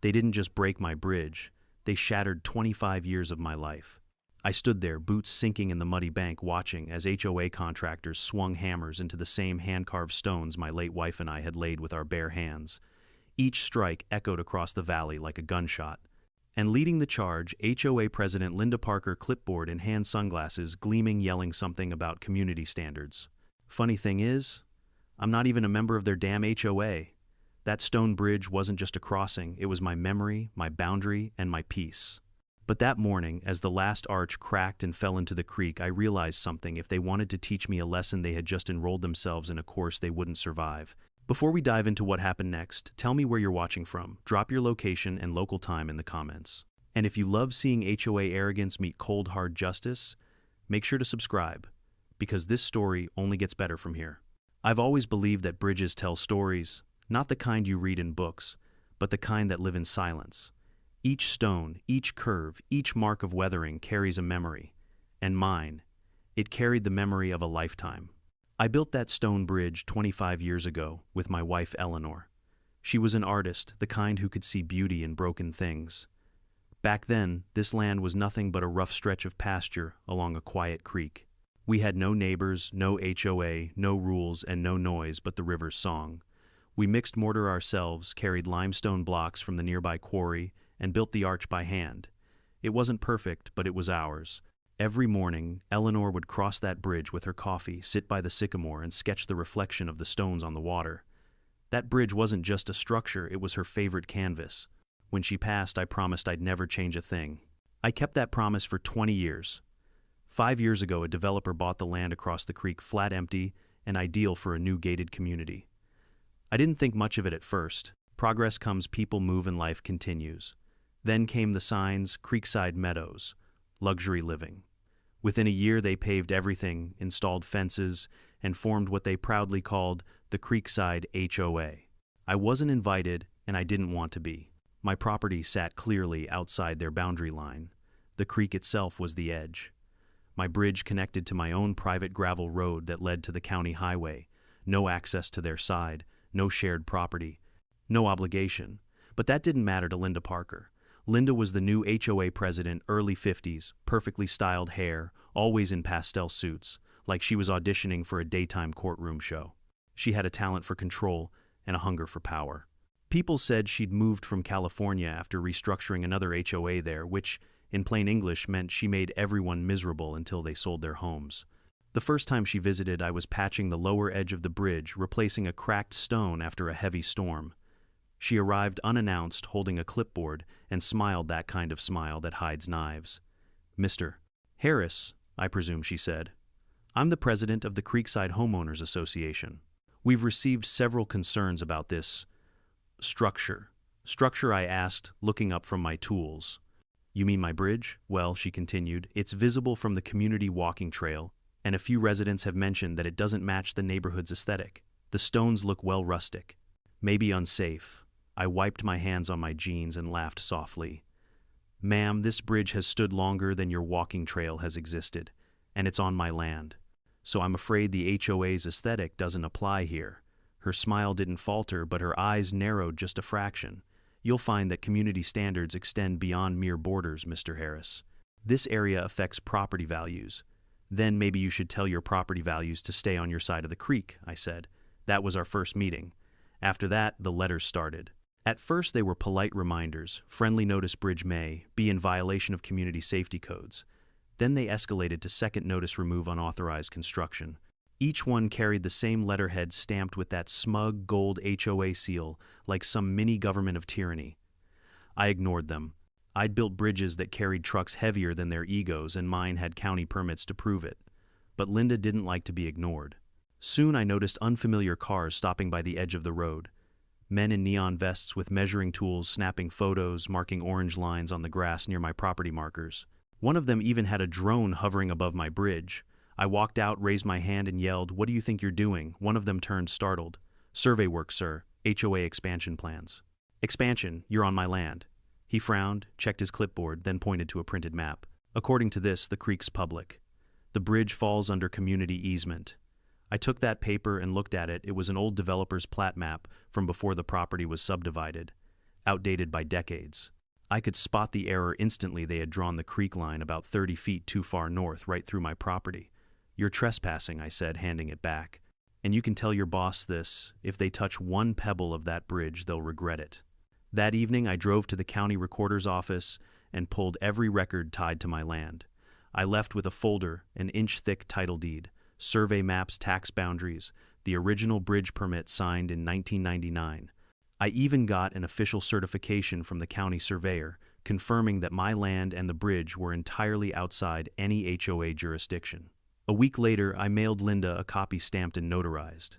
They didn't just break my bridge, they shattered 25 years of my life. I stood there, boots sinking in the muddy bank, watching as HOA contractors swung hammers into the same hand-carved stones my late wife and I had laid with our bare hands. Each strike echoed across the valley like a gunshot. And leading the charge, HOA President Linda Parker, clipboard in hand, sunglasses gleaming, yelling something about community standards. Funny thing is, I'm not even a member of their damn HOA. That stone bridge wasn't just a crossing, it was my memory, my boundary, and my peace. But that morning, as the last arch cracked and fell into the creek, I realized something. If they wanted to teach me a lesson, they had just enrolled themselves in a course they wouldn't survive. Before we dive into what happened next, tell me where you're watching from. Drop your location and local time in the comments. And if you love seeing HOA arrogance meet cold hard justice, make sure to subscribe, because this story only gets better from here. I've always believed that bridges tell stories, not the kind you read in books, but the kind that live in silence. Each stone, each curve, each mark of weathering carries a memory. And mine, it carried the memory of a lifetime. I built that stone bridge 25 years ago with my wife Eleanor. She was an artist, the kind who could see beauty in broken things. Back then, this land was nothing but a rough stretch of pasture along a quiet creek. We had no neighbors, no HOA, no rules, and no noise but the river's song. We mixed mortar ourselves, carried limestone blocks from the nearby quarry, and built the arch by hand. It wasn't perfect, but it was ours. Every morning, Eleanor would cross that bridge with her coffee, sit by the sycamore, and sketch the reflection of the stones on the water. That bridge wasn't just a structure, it was her favorite canvas. When she passed, I promised I'd never change a thing. I kept that promise for 20 years. 5 years ago, a developer bought the land across the creek, flat empty and ideal for a new gated community. I didn't think much of it at first. Progress comes, people move, and life continues. Then came the signs, Creekside Meadows, luxury living. Within a year, they paved everything, installed fences, and formed what they proudly called the Creekside HOA. I wasn't invited, and I didn't want to be. My property sat clearly outside their boundary line. The creek itself was the edge. My bridge connected to my own private gravel road that led to the county highway. No access to their side, no shared property, no obligation. But that didn't matter to Linda Parker. Linda was the new HOA president, early 50s, perfectly styled hair, always in pastel suits, like she was auditioning for a daytime courtroom show. She had a talent for control and a hunger for power. People said she'd moved from California after restructuring another HOA there, which, in plain English, meant she made everyone miserable until they sold their homes. The first time she visited, I was patching the lower edge of the bridge, replacing a cracked stone after a heavy storm. She arrived unannounced, holding a clipboard, and smiled that kind of smile that hides knives. "Mr. Harris, I presume," she said. "I'm the president of the Creekside Homeowners Association. We've received several concerns about this structure." "Structure?" I asked, looking up from my tools. "You mean my bridge?" "Well," she continued, "it's visible from the community walking trail, and a few residents have mentioned that it doesn't match the neighborhood's aesthetic. The stones look well rustic, maybe unsafe." I wiped my hands on my jeans and laughed softly. "Ma'am, this bridge has stood longer than your walking trail has existed, and it's on my land. So I'm afraid the HOA's aesthetic doesn't apply here." Her smile didn't falter, but her eyes narrowed just a fraction. "You'll find that community standards extend beyond mere borders, Mr. Harris. This area affects property values. Then maybe you should tell your property values to stay on your side of the creek," I said. That was our first meeting. After that, the letters started. At first, they were polite reminders. Friendly notice, bridge may be in violation of community safety codes. Then they escalated to second notice, remove unauthorized construction. Each one carried the same letterhead stamped with that smug gold HOA seal, like some mini government of tyranny. I ignored them. I'd built bridges that carried trucks heavier than their egos, and mine had county permits to prove it. But Linda didn't like to be ignored. Soon I noticed unfamiliar cars stopping by the edge of the road. Men in neon vests with measuring tools snapping photos, marking orange lines on the grass near my property markers. One of them even had a drone hovering above my bridge. I walked out, raised my hand, and yelled, "What do you think you're doing?" One of them turned, startled. "Survey work, sir. HOA expansion plans." "Expansion? You're on my land." He frowned, checked his clipboard, then pointed to a printed map. "According to this, the creek's public. The bridge falls under community easement." I took that paper and looked at it. It was an old developer's plat map from before the property was subdivided. outdated by decades. I could spot the error instantly. They had drawn the creek line about 30 feet too far north, right through my property. "You're trespassing," I said, handing it back. "And you can tell your boss this. If they touch one pebble of that bridge, they'll regret it." That evening, I drove to the county recorder's office and pulled every record tied to my land. I left with a folder, an inch-thick title deed, survey maps, tax boundaries, the original bridge permit signed in 1999. I even got an official certification from the county surveyor, confirming that my land and the bridge were entirely outside any HOA jurisdiction. A week later, I mailed Linda a copy stamped and notarized.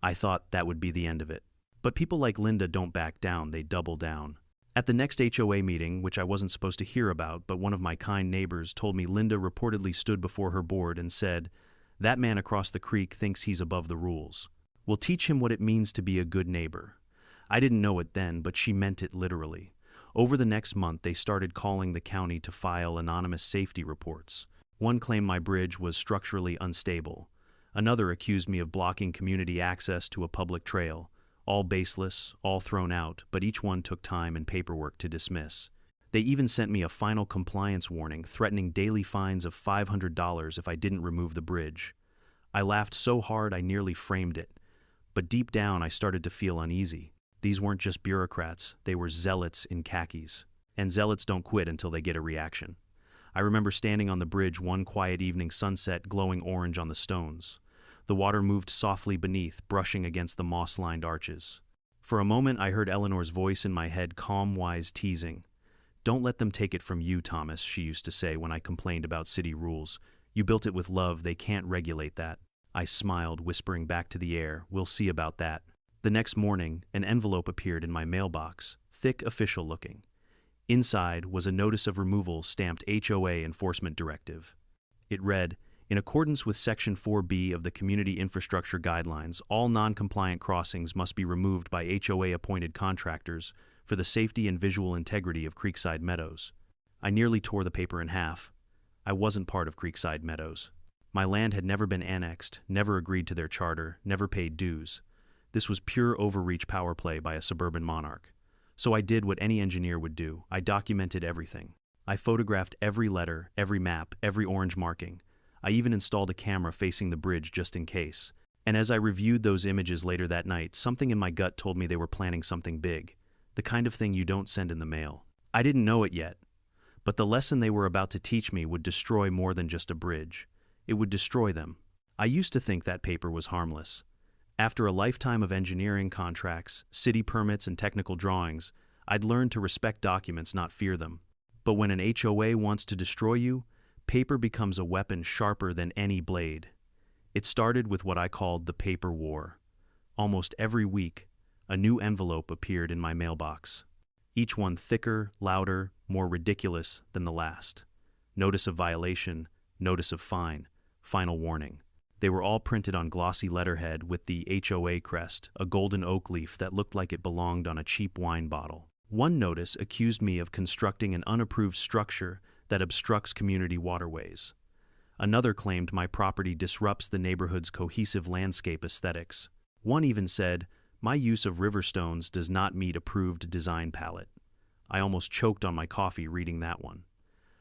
I thought that would be the end of it. But people like Linda don't back down, they double down. At the next HOA meeting, which I wasn't supposed to hear about, but one of my kind neighbors told me Linda reportedly stood before her board and said, "That man across the creek thinks he's above the rules. We'll teach him what it means to be a good neighbor." I didn't know it then, but she meant it literally. Over the next month, they started calling the county to file anonymous safety reports. One claimed my bridge was structurally unstable. Another accused me of blocking community access to a public trail. All baseless, all thrown out, but each one took time and paperwork to dismiss. They even sent me a final compliance warning threatening daily fines of $500 if I didn't remove the bridge. I laughed so hard I nearly framed it. But deep down I started to feel uneasy. These weren't just bureaucrats, they were zealots in khakis. And zealots don't quit until they get a reaction. I remember standing on the bridge one quiet evening, sunset glowing orange on the stones. The water moved softly beneath, brushing against the moss-lined arches. For a moment I heard Eleanor's voice in my head, calm, wise, teasing. "Don't let them take it from you, Thomas," she used to say when I complained about city rules. "You built it with love, they can't regulate that." I smiled, whispering back to the air, "We'll see about that." The next morning, an envelope appeared in my mailbox, thick, official-looking. Inside was a notice of removal stamped HOA Enforcement Directive. It read, "In accordance with Section 4B of the Community Infrastructure Guidelines, all non-compliant crossings must be removed by HOA-appointed contractors for the safety and visual integrity of Creekside Meadows." I nearly tore the paper in half. I wasn't part of Creekside Meadows. My land had never been annexed, never agreed to their charter, never paid dues. This was pure overreach power play by a suburban monarch. So I did what any engineer would do. I documented everything. I photographed every letter, every map, every orange marking. I even installed a camera facing the bridge just in case. And as I reviewed those images later that night, something in my gut told me they were planning something big. The kind of thing you don't send in the mail. I didn't know it yet. But the lesson they were about to teach me would destroy more than just a bridge. It would destroy them. I used to think that paper was harmless. After a lifetime of engineering contracts, city permits, and technical drawings, I'd learned to respect documents, not fear them. But when an HOA wants to destroy you, paper becomes a weapon sharper than any blade. It started with what I called the paper war. Almost every week, a new envelope appeared in my mailbox. Each one thicker, louder, more ridiculous than the last. Notice of violation, notice of fine, final warning. They were all printed on glossy letterhead with the HOA crest, a golden oak leaf that looked like it belonged on a cheap wine bottle. One notice accused me of constructing an unapproved structure that obstructs community waterways. Another claimed my property disrupts the neighborhood's cohesive landscape aesthetics. One even said, "My use of river stones does not meet approved design palette." I almost choked on my coffee reading that one.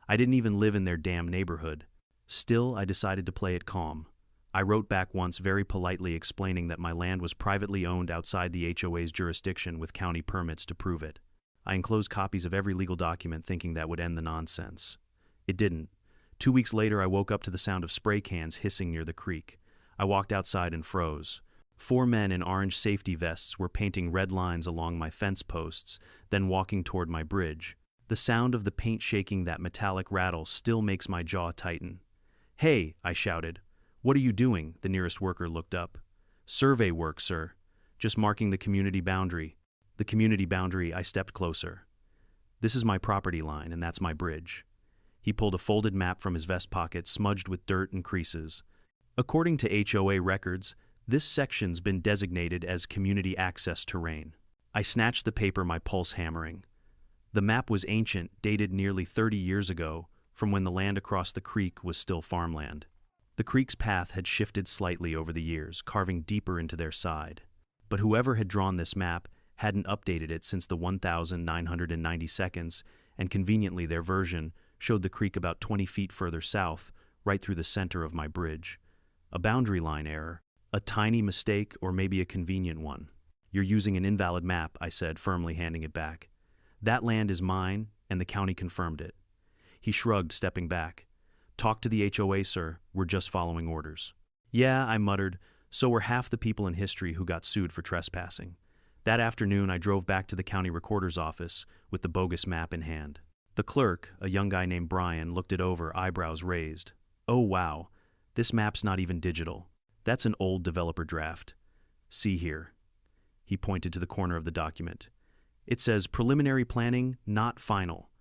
I didn't even live in their damn neighborhood. Still, I decided to play it calm. I wrote back once very politely explaining that my land was privately owned outside the HOA's jurisdiction with county permits to prove it. I enclosed copies of every legal document thinking that would end the nonsense. It didn't. 2 weeks later, I woke up to the sound of spray cans hissing near the creek. I walked outside and froze. 4 men in orange safety vests were painting red lines along my fence posts, then walking toward my bridge. The sound of the paint shaking that metallic rattle still makes my jaw tighten. "Hey," I shouted. "What are you doing?" The nearest worker looked up. "Survey work, sir. Just marking the community boundary." The community boundary. I stepped closer. "This is my property line, and that's my bridge." He pulled a folded map from his vest pocket, smudged with dirt and creases. "According to HOA records, this section's been designated as community access terrain." I snatched the paper, my pulse hammering. The map was ancient, dated nearly 30 years ago, from when the land across the creek was still farmland. The creek's path had shifted slightly over the years, carving deeper into their side. But whoever had drawn this map hadn't updated it since the 1990 seconds, and conveniently their version showed the creek about 20 feet further south, right through the center of my bridge. A boundary line error, a tiny mistake, or maybe a convenient one. "You're using an invalid map," I said, firmly handing it back. "That land is mine, and the county confirmed it." He shrugged, stepping back. "Talk to the HOA, sir. We're just following orders." "Yeah," I muttered, "so were half the people in history who got sued for trespassing." That afternoon, I drove back to the county recorder's office with the bogus map in hand. The clerk, a young guy named Brian, looked it over, eyebrows raised. "Oh, wow. This map's not even digital. That's an old developer draft. See here." He pointed to the corner of the document. "It says preliminary planning, not final.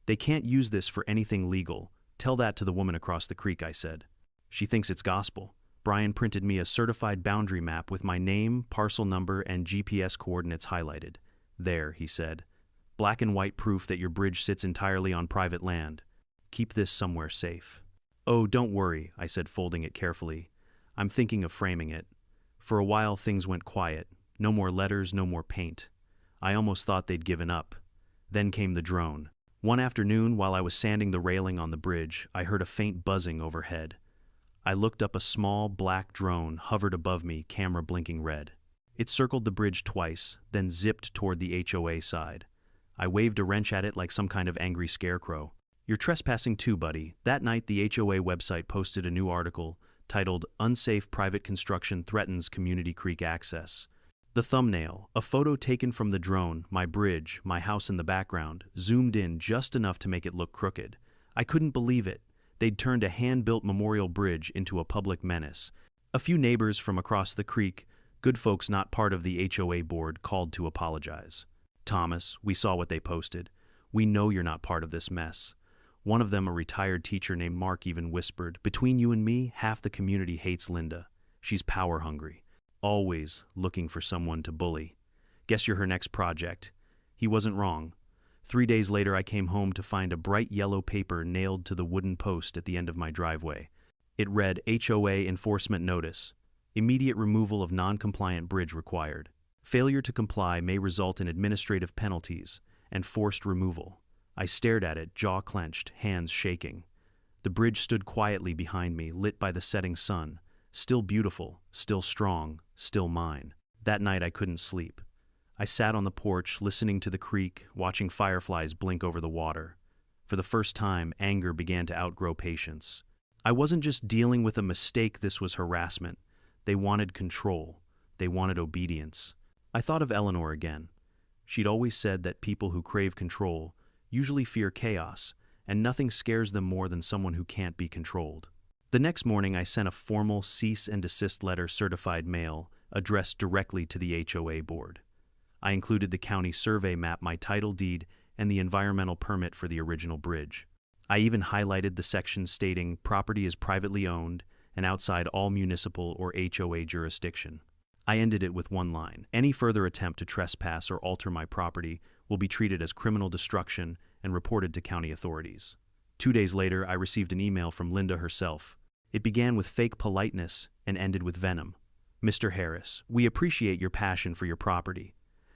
They can't use this for anything legal. Tell that to the woman across the creek," I said. "She thinks it's gospel." Brian printed me a certified boundary map with my name, parcel number, and GPS coordinates highlighted. "There," he said. "Black and white proof that your bridge sits entirely on private land. Keep this somewhere safe." "Oh, don't worry," I said, folding it carefully. "I'm thinking of framing it." For a while things went quiet. No more letters, no more paint. I almost thought they'd given up. Then came the drone. One afternoon, while I was sanding the railing on the bridge, I heard a faint buzzing overhead. I looked up. A small, black drone hovered above me, camera blinking red. It circled the bridge twice, then zipped toward the HOA side. I waved a wrench at it like some kind of angry scarecrow. "You're trespassing too, buddy." That night, the HOA website posted a new article titled "Unsafe Private Construction Threatens Community Creek Access." The thumbnail, a photo taken from the drone, my bridge, my house in the background, zoomed in just enough to make it look crooked. I couldn't believe it. They'd turned a hand-built memorial bridge into a public menace. A few neighbors from across the creek, good folks not part of the HOA board, called to apologize. "Thomas, we saw what they posted. We know you're not part of this mess." One of them, a retired teacher named Mark, even whispered, "Between you and me, half the community hates Linda. She's power-hungry. Always looking for someone to bully. Guess you're her next project." He wasn't wrong. 3 days later, I came home to find a bright yellow paper nailed to the wooden post at the end of my driveway. It read, "HOA Enforcement Notice. Immediate removal of non-compliant bridge required. Failure to comply may result in administrative penalties and forced removal." I stared at it, jaw clenched, hands shaking. The bridge stood quietly behind me, lit by the setting sun. Still beautiful, still strong, still mine. That night I couldn't sleep. I sat on the porch, listening to the creek, watching fireflies blink over the water. For the first time, anger began to outgrow patience. I wasn't just dealing with a mistake, this was harassment. They wanted control. They wanted obedience. I thought of Eleanor again. She'd always said that people who crave control usually fear chaos, and nothing scares them more than someone who can't be controlled. The next morning, I sent a formal cease and desist letter, certified mail, addressed directly to the HOA board. I included the county survey map, my title deed, and the environmental permit for the original bridge. I even highlighted the section stating property is privately owned and outside all municipal or HOA jurisdiction. I ended it with one line: "Any further attempt to trespass or alter my property will be treated as criminal destruction and reported to county authorities." 2 days later, I received an email from Linda herself. It began with fake politeness and ended with venom. "Mr. Harris, we appreciate your passion for your property.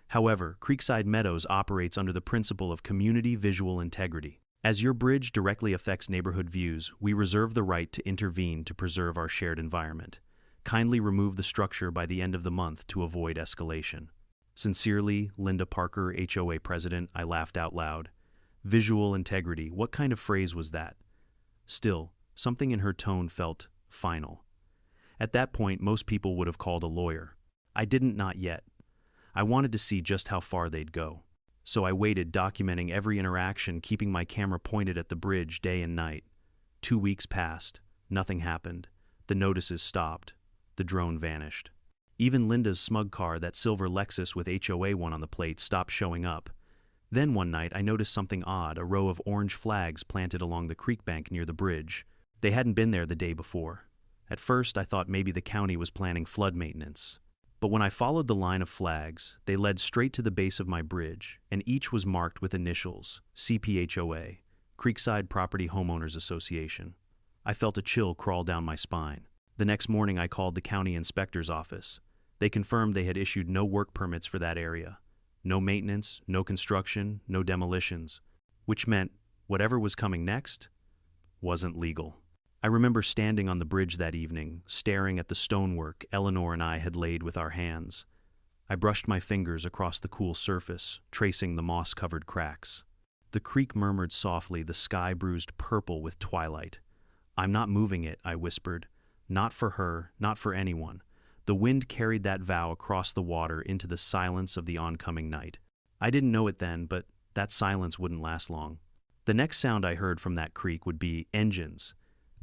However, Creekside Meadows operates under the principle of community visual integrity. As your bridge directly affects neighborhood views, we reserve the right to intervene to preserve our shared environment. Kindly remove the structure by the end of the month to avoid escalation. Sincerely, Linda Parker, HOA President." I laughed out loud. Visual integrity, what kind of phrase was that? Still, something in her tone felt final. At that point, most people would have called a lawyer. I didn't, not yet. I wanted to see just how far they'd go. So I waited, documenting every interaction, keeping my camera pointed at the bridge day and night. 2 weeks passed. Nothing happened. The notices stopped. The drone vanished. Even Linda's smug car, that silver Lexus with HOA 1 on the plate, stopped showing up. Then one night I noticed something odd, a row of orange flags planted along the creek bank near the bridge. They hadn't been there the day before. At first I thought maybe the county was planning flood maintenance. But when I followed the line of flags, they led straight to the base of my bridge, and each was marked with initials: CPHOA, Creekside Property Homeowners Association. I felt a chill crawl down my spine. The next morning I called the county inspector's office. They confirmed they had issued no work permits for that area. No maintenance, no construction, no demolitions. Which meant whatever was coming next wasn't legal. I remember standing on the bridge that evening, staring at the stonework Eleanor and I had laid with our hands. I brushed my fingers across the cool surface, tracing the moss-covered cracks. The creek murmured softly, the sky bruised purple with twilight. "I'm not moving it," I whispered. "Not for her, not for anyone." The wind carried that vow across the water into the silence of the oncoming night. I didn't know it then, but that silence wouldn't last long. The next sound I heard from that creek would be engines.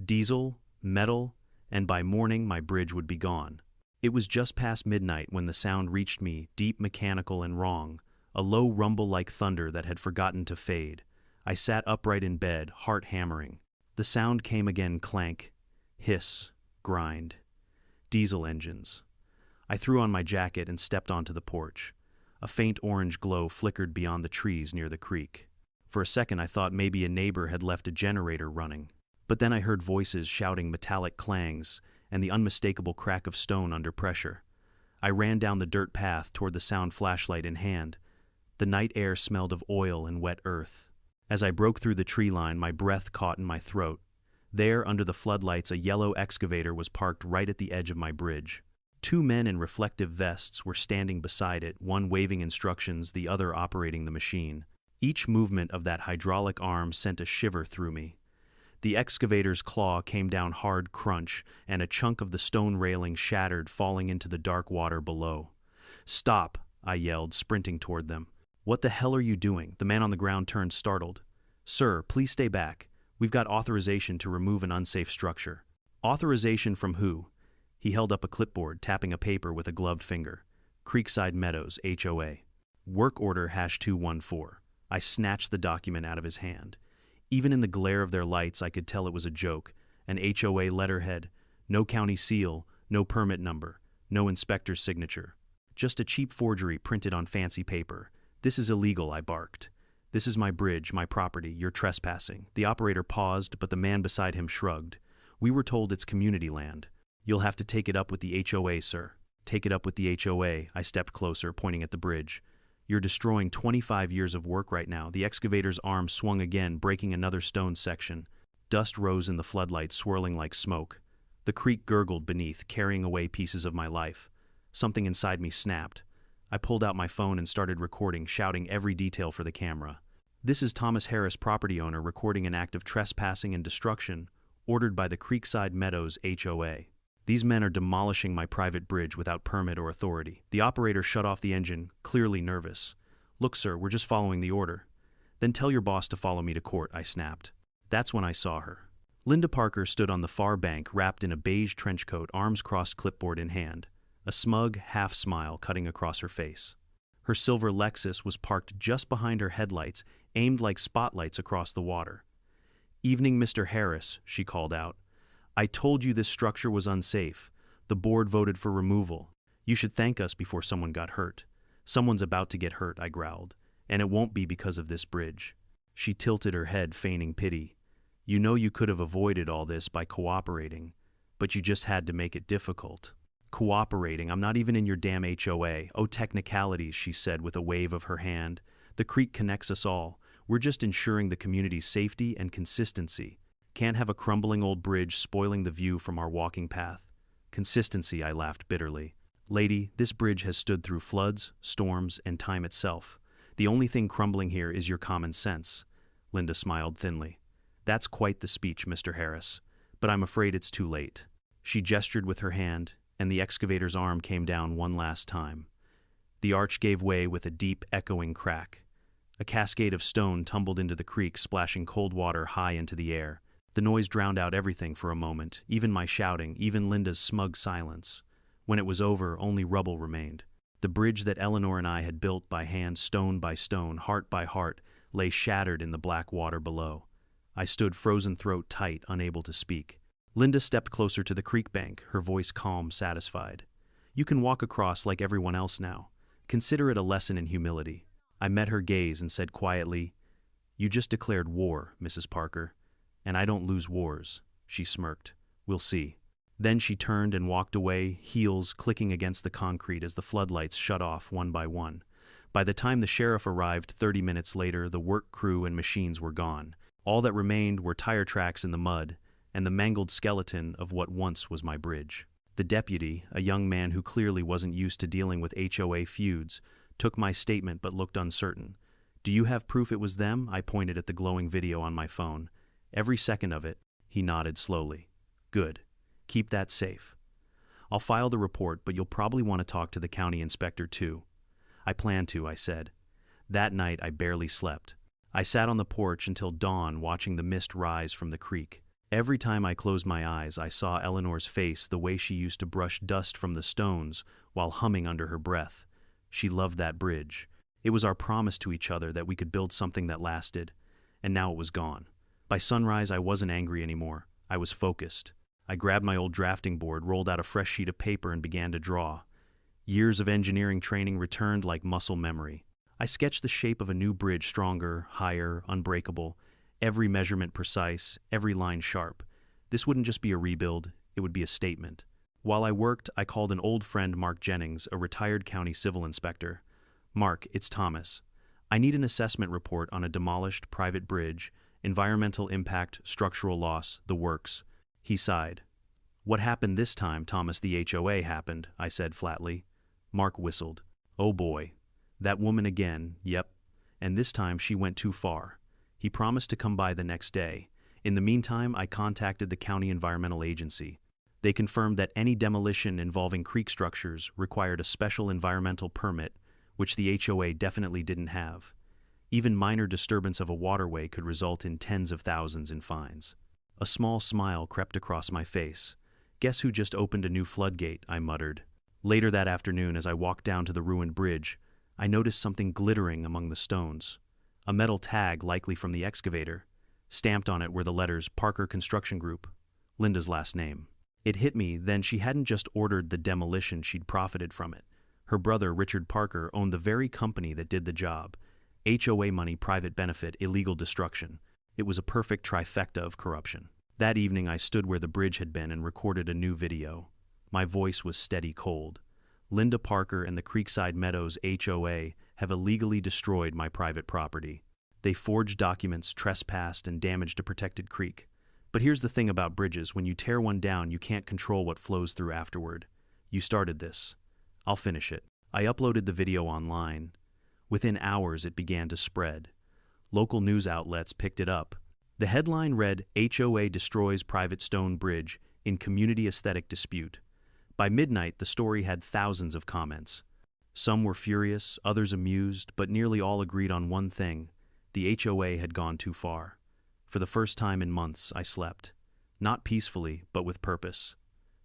Diesel, metal, and by morning my bridge would be gone. It was just past midnight when the sound reached me, deep, mechanical, and wrong, a low rumble like thunder that had forgotten to fade. I sat upright in bed, heart hammering. The sound came again, clank, hiss, grind. Diesel engines. I threw on my jacket and stepped onto the porch. A faint orange glow flickered beyond the trees near the creek. For a second I thought maybe a neighbor had left a generator running. But then I heard voices shouting metallic clangs and the unmistakable crack of stone under pressure. I ran down the dirt path toward the sound, flashlight in hand. The night air smelled of oil and wet earth. As I broke through the tree line, my breath caught in my throat. There, under the floodlights, a yellow excavator was parked right at the edge of my bridge. Two men in reflective vests were standing beside it, one waving instructions, the other operating the machine. Each movement of that hydraulic arm sent a shiver through me. The excavator's claw came down hard crunch, and a chunk of the stone railing shattered, falling into the dark water below. "Stop!" I yelled, sprinting toward them. "What the hell are you doing?" The man on the ground turned, startled. "Sir, please stay back. We've got authorization to remove an unsafe structure." "Authorization from who?" He held up a clipboard, tapping a paper with a gloved finger. "Creekside Meadows, HOA. Work order #214. I snatched the document out of his hand. Even in the glare of their lights, I could tell it was a joke. An HOA letterhead, no county seal, no permit number, no inspector's signature. Just a cheap forgery printed on fancy paper. "This is illegal," I barked. "This is my bridge, my property. You're trespassing." The operator paused, but the man beside him shrugged. "We were told it's community land." "You'll have to take it up with the HOA, sir." "Take it up with the HOA." I stepped closer, pointing at the bridge. "You're destroying 25 years of work right now." The excavator's arm swung again, breaking another stone section. Dust rose in the floodlight, swirling like smoke. The creek gurgled beneath, carrying away pieces of my life. Something inside me snapped. I pulled out my phone and started recording, shouting every detail for the camera. "This is Thomas Harris, property owner, recording an act of trespassing and destruction ordered by the Creekside Meadows HOA. These men are demolishing my private bridge without permit or authority." The operator shut off the engine, clearly nervous. "Look, sir, we're just following the order." "Then tell your boss to follow me to court," I snapped. That's when I saw her. Linda Parker stood on the far bank, wrapped in a beige trench coat, arms crossed, clipboard in hand, a smug half-smile cutting across her face. Her silver Lexus was parked just behind her headlights, aimed like spotlights across the water. "Evening, Mr. Harris," she called out. "I told you this structure was unsafe. The board voted for removal. You should thank us before someone got hurt." "Someone's about to get hurt," I growled, "and it won't be because of this bridge." She tilted her head, feigning pity. "You know you could have avoided all this by cooperating, but you just had to make it difficult." "Cooperating? I'm not even in your damn HOA." "Oh, technicalities," she said with a wave of her hand. "The creek connects us all. We're just ensuring the community's safety and consistency. Can't have a crumbling old bridge spoiling the view from our walking path." "Consistency," I laughed bitterly. "Lady, this bridge has stood through floods, storms, and time itself. The only thing crumbling here is your common sense." Linda smiled thinly. "That's quite the speech, Mr. Harris, but I'm afraid it's too late." She gestured with her hand, and the excavator's arm came down one last time. The arch gave way with a deep, echoing crack. A cascade of stone tumbled into the creek, splashing cold water high into the air. The noise drowned out everything for a moment, even my shouting, even Linda's smug silence. When it was over, only rubble remained. The bridge that Eleanor and I had built by hand, stone by stone, heart by heart, lay shattered in the black water below. I stood, frozen throat tight, unable to speak. Linda stepped closer to the creek bank, her voice calm, satisfied. "You can walk across like everyone else now. Consider it a lesson in humility." I met her gaze and said quietly, "You just declared war, Mrs. Parker. And I don't lose wars." She smirked. "We'll see." Then she turned and walked away, heels clicking against the concrete as the floodlights shut off one by one. By the time the sheriff arrived 30 minutes later, the work crew and machines were gone. All that remained were tire tracks in the mud and the mangled skeleton of what once was my bridge. The deputy, a young man who clearly wasn't used to dealing with HOA feuds, took my statement but looked uncertain. "Do you have proof it was them?" I pointed at the glowing video on my phone. "Every second of it." He nodded slowly. "Good. Keep that safe. I'll file the report, but you'll probably want to talk to the county inspector too." "I plan to," I said. That night I barely slept. I sat on the porch until dawn watching the mist rise from the creek. Every time I closed my eyes, I saw Eleanor's face the way she used to brush dust from the stones while humming under her breath. She loved that bridge. It was our promise to each other that we could build something that lasted, and now it was gone. By sunrise, I wasn't angry anymore. I was focused. I grabbed my old drafting board, rolled out a fresh sheet of paper, and began to draw. Years of engineering training returned like muscle memory. I sketched the shape of a new bridge, stronger, higher, unbreakable, every measurement precise, every line sharp. This wouldn't just be a rebuild, it would be a statement. While I worked, I called an old friend, Mark Jennings, a retired county civil inspector. "Mark, it's Thomas. I need an assessment report on a demolished private bridge, environmental impact, structural loss, the works." He sighed. "What happened this time, Thomas? The HOA happened," I said flatly. Mark whistled. "Oh boy. That woman again, yep. And this time she went too far." He promised to come by the next day. In the meantime, I contacted the county environmental agency. They confirmed that any demolition involving creek structures required a special environmental permit, which the HOA definitely didn't have. Even minor disturbance of a waterway could result in tens of thousands in fines. A small smile crept across my face. "Guess who just opened a new floodgate?" I muttered. Later that afternoon, as I walked down to the ruined bridge, I noticed something glittering among the stones. A metal tag, likely from the excavator. Stamped on it were the letters Parker Construction Group, Linda's last name. It hit me then she hadn't just ordered the demolition, she'd profited from it. Her brother, Richard Parker, owned the very company that did the job. HOA money, private benefit, illegal destruction. It was a perfect trifecta of corruption. That evening I stood where the bridge had been and recorded a new video. My voice was steady cold. "Linda Parker and the Creekside Meadows HOA have illegally destroyed my private property. They forged documents, trespassed, and damaged a protected creek. But here's the thing about bridges: when you tear one down, you can't control what flows through afterward. You started this. I'll finish it." I uploaded the video online. Within hours, it began to spread. Local news outlets picked it up. The headline read, "HOA destroys private stone bridge in community aesthetic dispute." By midnight, the story had thousands of comments. Some were furious, others amused, but nearly all agreed on one thing: the HOA had gone too far. For the first time in months, I slept. Not peacefully, but with purpose.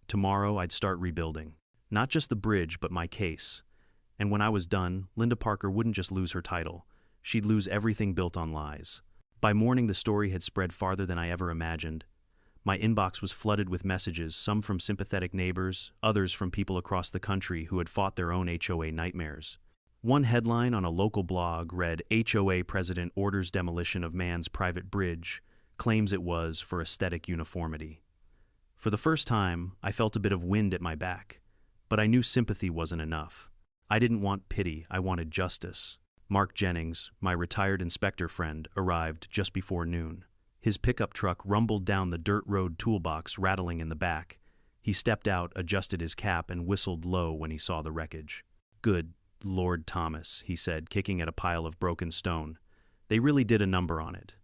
Tomorrow, I'd start rebuilding. Not just the bridge, but my case. And when I was done, Linda Parker wouldn't just lose her title. She'd lose everything built on lies. By morning, the story had spread farther than I ever imagined. My inbox was flooded with messages, some from sympathetic neighbors, others from people across the country who had fought their own HOA nightmares. One headline on a local blog read, "HOA president orders demolition of man's private bridge, claims it was for aesthetic uniformity." For the first time, I felt a bit of wind at my back, but I knew sympathy wasn't enough. I didn't want pity, I wanted justice. Mark Jennings, my retired inspector friend, arrived just before noon. His pickup truck rumbled down the dirt road, toolbox rattling in the back. He stepped out, adjusted his cap, and whistled low when he saw the wreckage. "Good Lord, Thomas," he said, kicking at a pile of broken stone. "They really did a number on it."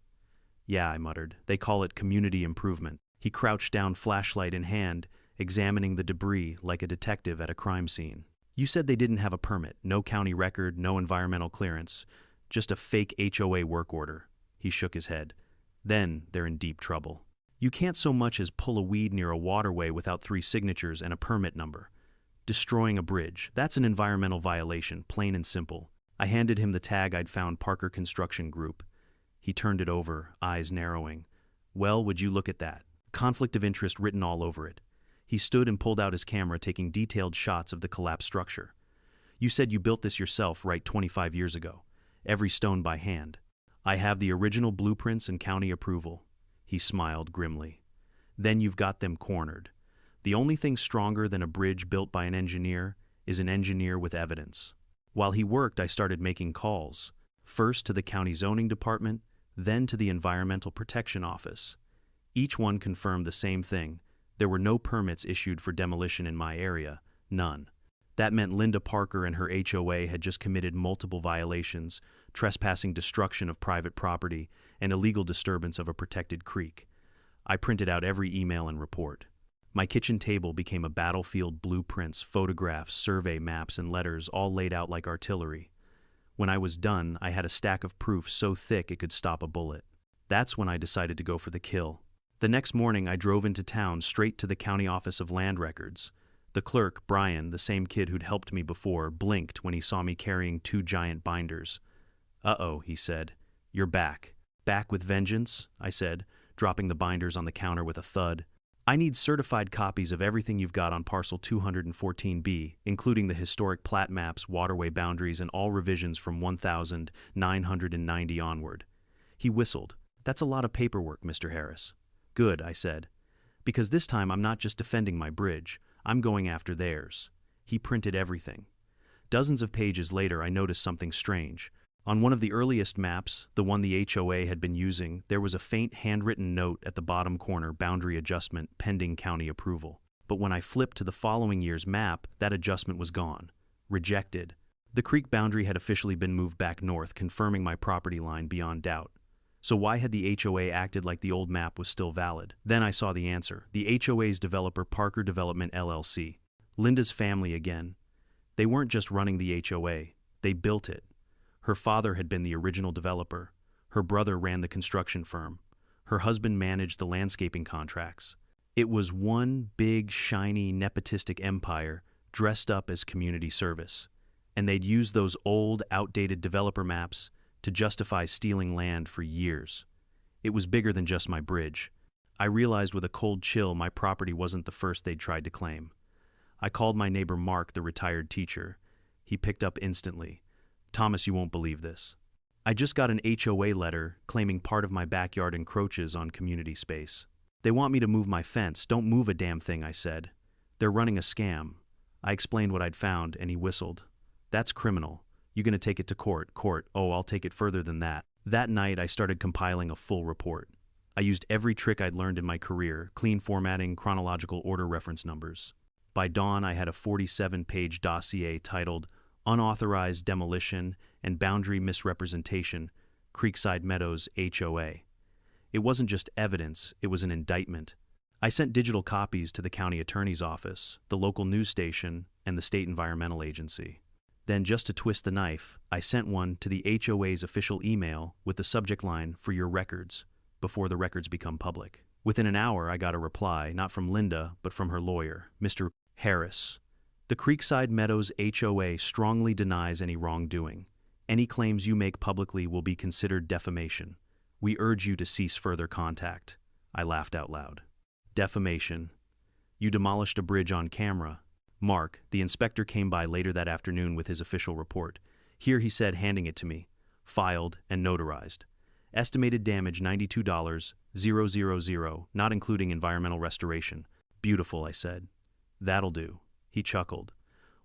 "Yeah," I muttered. "They call it community improvement." He crouched down, flashlight in hand, examining the debris like a detective at a crime scene. "You said they didn't have a permit, no county record, no environmental clearance, just a fake HOA work order." He shook his head. "Then they're in deep trouble. You can't so much as pull a weed near a waterway without 3 signatures and a permit number. Destroying a bridge, that's an environmental violation, plain and simple." I handed him the tag I'd found, Parker Construction Group. He turned it over, eyes narrowing. "Well, would you look at that? Conflict of interest written all over it." He stood and pulled out his camera, taking detailed shots of the collapsed structure. "You said you built this yourself, right, 25 years ago? Every stone by hand." "I have the original blueprints and county approval." He smiled grimly. "Then you've got them cornered. The only thing stronger than a bridge built by an engineer is an engineer with evidence." While he worked, I started making calls, first to the county zoning department, then to the Environmental Protection Office. Each one confirmed the same thing. There were no permits issued for demolition in my area, none. That meant Linda Parker and her HOA had just committed multiple violations, trespassing, destruction of private property, and illegal disturbance of a protected creek. I printed out every email and report. My kitchen table became a battlefield: blueprints, photographs, survey maps, and letters, all laid out like artillery. When I was done, I had a stack of proof so thick it could stop a bullet. That's when I decided to go for the kill. The next morning, I drove into town, straight to the county office of land records. The clerk, Brian, the same kid who'd helped me before, blinked when he saw me carrying 2 giant binders. "Uh-oh," he said. "You're back." "Back with vengeance?" I said, dropping the binders on the counter with a thud. "I need certified copies of everything you've got on parcel 214B, including the historic plat maps, waterway boundaries, and all revisions from 1990 onward." He whistled. "That's a lot of paperwork, Mr. Harris." "Good," I said, "because this time I'm not just defending my bridge, I'm going after theirs." He printed everything. Dozens of pages later, I noticed something strange. On one of the earliest maps, the one the HOA had been using, there was a faint handwritten note at the bottom corner: boundary adjustment, pending county approval. But when I flipped to the following year's map, that adjustment was gone. Rejected. The creek boundary had officially been moved back north, confirming my property line beyond doubt. So why had the HOA acted like the old map was still valid? Then I saw the answer. The HOA's developer, Parker Development LLC. Linda's family again. They weren't just running the HOA, they built it. Her father had been the original developer. Her brother ran the construction firm. Her husband managed the landscaping contracts. It was one big, shiny, nepotistic empire dressed up as community service. And they'd used those old, outdated developer maps to justify stealing land for years. It was bigger than just my bridge. I realized with a cold chill my property wasn't the first they'd tried to claim. I called my neighbor Mark, the retired teacher. He picked up instantly. "Thomas, you won't believe this. I just got an HOA letter claiming part of my backyard encroaches on community space. They want me to move my fence." "Don't move a damn thing," I said. "They're running a scam." I explained what I'd found, and he whistled. "That's criminal. You gonna take it to court?" "Court? Oh, I'll take it further than that." That night, I started compiling a full report. I used every trick I'd learned in my career: clean formatting, chronological order, reference numbers. By dawn, I had a 47-page dossier titled "Unauthorized Demolition and Boundary Misrepresentation, Creekside Meadows HOA." It wasn't just evidence, it was an indictment. I sent digital copies to the county attorney's office, the local news station, and the state environmental agency. Then, just to twist the knife, I sent one to the HOA's official email with the subject line, "For your records," before the records become public. Within an hour, I got a reply, not from Linda, but from her lawyer, Mr. Harris. "The Creekside Meadows HOA strongly denies any wrongdoing. Any claims you make publicly will be considered defamation. We urge you to cease further contact." I laughed out loud. Defamation. You demolished a bridge on camera. Mark, the inspector, came by later that afternoon with his official report. "Here," he said, handing it to me. Filed and notarized. Estimated damage $92,000, not including environmental restoration. "Beautiful," I said. "That'll do." He chuckled.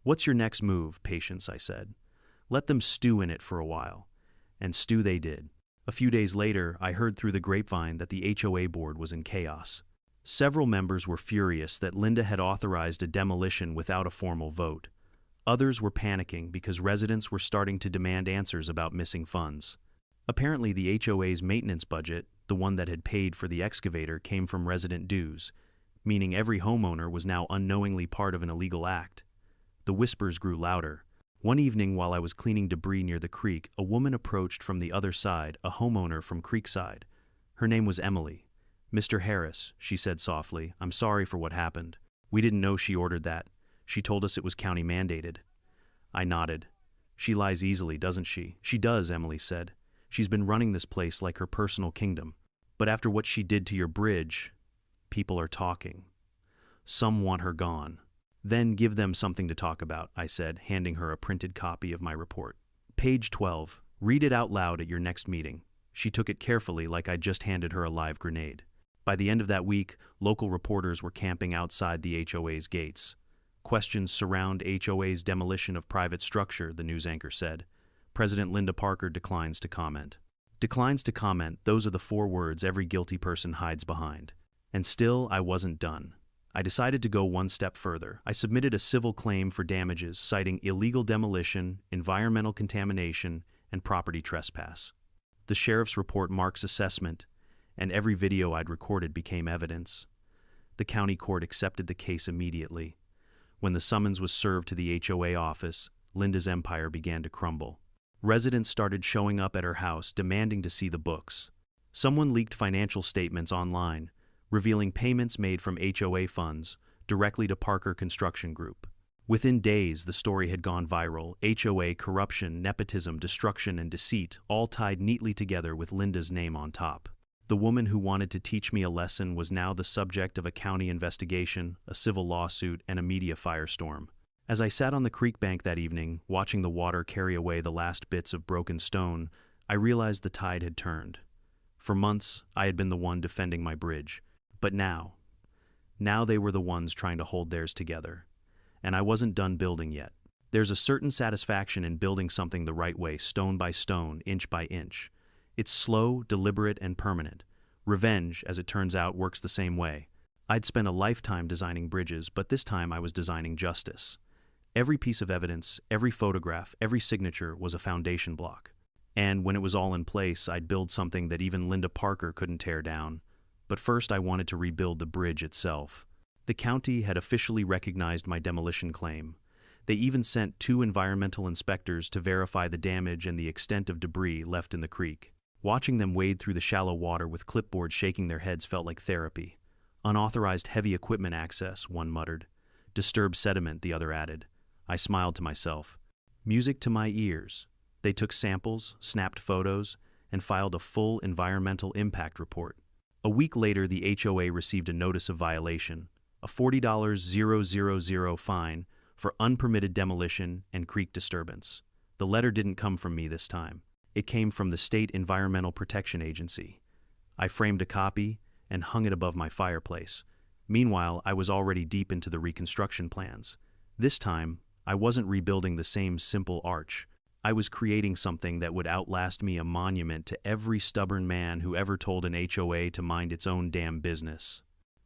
"What's your next move, Patience?" I said. "Let them stew in it for a while." And stew they did. A few days later, I heard through the grapevine that the HOA board was in chaos. Several members were furious that Linda had authorized a demolition without a formal vote. Others were panicking because residents were starting to demand answers about missing funds. Apparently, the HOA's maintenance budget, the one that had paid for the excavator, came from resident dues, meaning every homeowner was now unknowingly part of an illegal act. The whispers grew louder. One evening, while I was cleaning debris near the creek, a woman approached from the other side, a homeowner from Creekside. Her name was Emily. "Mr. Harris," she said softly, "I'm sorry for what happened. We didn't know she ordered that. She told us it was county mandated." I nodded. "She lies easily, doesn't she?" "She does," Emily said. "She's been running this place like her personal kingdom. But after what she did to your bridge, people are talking. Some want her gone." "Then give them something to talk about," I said, handing her a printed copy of my report. "Page 12. Read it out loud at your next meeting." She took it carefully, like I'd just handed her a live grenade. By the end of that week, local reporters were camping outside the HOA's gates. Questions surround HOA's demolition of private structure, the news anchor said. President Linda Parker declines to comment. Declines to comment, those are the 4 words every guilty person hides behind. And still, I wasn't done. I decided to go one step further. I submitted a civil claim for damages citing illegal demolition, environmental contamination, and property trespass. The sheriff's report marks assessment, and every video I'd recorded became evidence. The county court accepted the case immediately. When the summons was served to the HOA office, Linda's empire began to crumble. Residents started showing up at her house demanding to see the books. Someone leaked financial statements online, revealing payments made from HOA funds directly to Parker Construction Group. Within days, the story had gone viral. HOA corruption, nepotism, destruction, and deceit, all tied neatly together with Linda's name on top. The woman who wanted to teach me a lesson was now the subject of a county investigation, a civil lawsuit, and a media firestorm. As I sat on the creek bank that evening, watching the water carry away the last bits of broken stone, I realized the tide had turned. For months, I had been the one defending my bridge. But now they were the ones trying to hold theirs together. And I wasn't done building yet. There's a certain satisfaction in building something the right way, stone by stone, inch by inch. It's slow, deliberate, and permanent. Revenge, as it turns out, works the same way. I'd spent a lifetime designing bridges, but this time I was designing justice. Every piece of evidence, every photograph, every signature was a foundation block. And when it was all in place, I'd build something that even Linda Parker couldn't tear down. But first I wanted to rebuild the bridge itself. The county had officially recognized my demolition claim. They even sent 2 environmental inspectors to verify the damage and the extent of debris left in the creek. Watching them wade through the shallow water with clipboards shaking their heads felt like therapy. Unauthorized heavy equipment access, one muttered. Disturbed sediment, the other added. I smiled to myself. Music to my ears. They took samples, snapped photos, and filed a full environmental impact report. A week later, the HOA received a notice of violation, a $40,000 fine for unpermitted demolition and creek disturbance. The letter didn't come from me this time. It came from the State Environmental Protection Agency. I framed a copy and hung it above my fireplace. Meanwhile, I was already deep into the reconstruction plans. This time, I wasn't rebuilding the same simple arch. I was creating something that would outlast me, a monument to every stubborn man who ever told an HOA to mind its own damn business.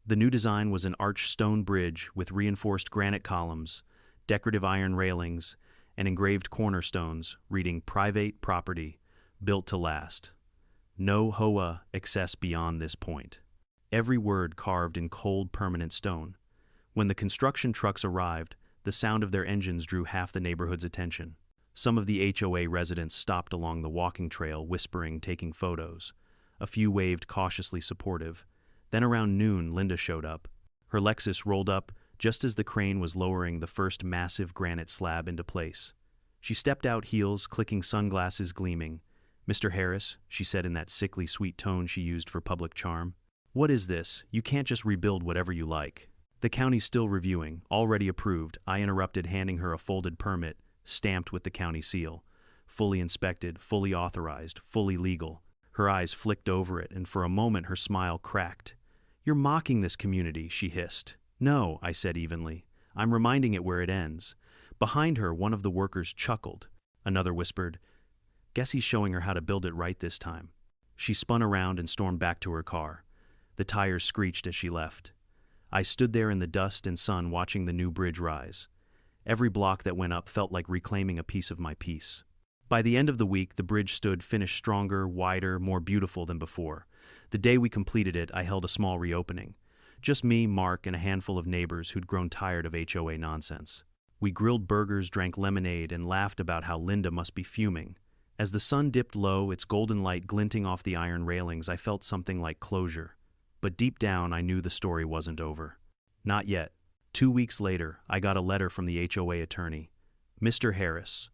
The new design was an arched stone bridge with reinforced granite columns, decorative iron railings, and engraved cornerstones reading "Private Property, Built to Last. No HOA access beyond this point." Every word carved in cold, permanent stone. When the construction trucks arrived, the sound of their engines drew half the neighborhood's attention. Some of the HOA residents stopped along the walking trail, whispering, taking photos. A few waved, cautiously supportive. Then around noon, Linda showed up. Her Lexus rolled up just as the crane was lowering the first massive granite slab into place. She stepped out, heels clicking, sunglasses gleaming. "Mr. Harris," she said in that sickly sweet tone she used for public charm. "What is this? You can't just rebuild whatever you like." "The county's still reviewing, already approved," I interrupted, handing her a folded permit, stamped with the county seal. Fully inspected, fully authorized, fully legal. Her eyes flicked over it, and for a moment her smile cracked. "You're mocking this community," she hissed. "No," I said evenly. "I'm reminding it where it ends." Behind her, one of the workers chuckled. Another whispered, "Guess he's showing her how to build it right this time." She spun around and stormed back to her car. The tires screeched as she left. I stood there in the dust and sun watching the new bridge rise. Every block that went up felt like reclaiming a piece of my peace. By the end of the week, the bridge stood finished, stronger, wider, more beautiful than before. The day we completed it, I held a small reopening. Just me, Mark, and a handful of neighbors who'd grown tired of HOA nonsense. We grilled burgers, drank lemonade, and laughed about how Linda must be fuming. As the sun dipped low, its golden light glinting off the iron railings, I felt something like closure. But deep down, I knew the story wasn't over. Not yet. 2 weeks later, I got a letter from the HOA attorney. "Mr. Harris,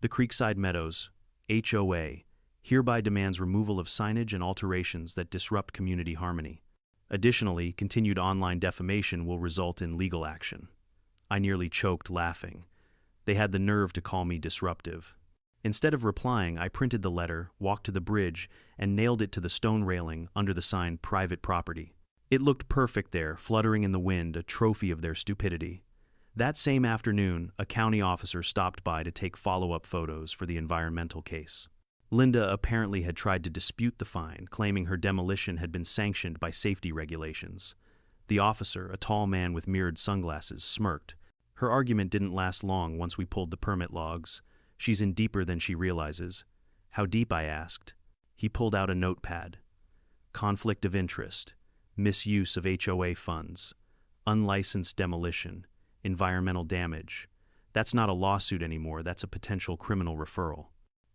the Creekside Meadows, HOA, hereby demands removal of signage and alterations that disrupt community harmony. Additionally, continued online defamation will result in legal action." I nearly choked laughing. They had the nerve to call me disruptive. Instead of replying, I printed the letter, walked to the bridge, and nailed it to the stone railing under the sign "Private Property." It looked perfect there, fluttering in the wind, a trophy of their stupidity. That same afternoon, a county officer stopped by to take follow-up photos for the environmental case. Linda apparently had tried to dispute the fine, claiming her demolition had been sanctioned by safety regulations. The officer, a tall man with mirrored sunglasses, smirked. Her argument didn't last long once we pulled the permit logs. She's in deeper than she realizes. How deep, I asked. He pulled out a notepad. Conflict of interest, misuse of HOA funds, unlicensed demolition, environmental damage. That's not a lawsuit anymore, that's a potential criminal referral.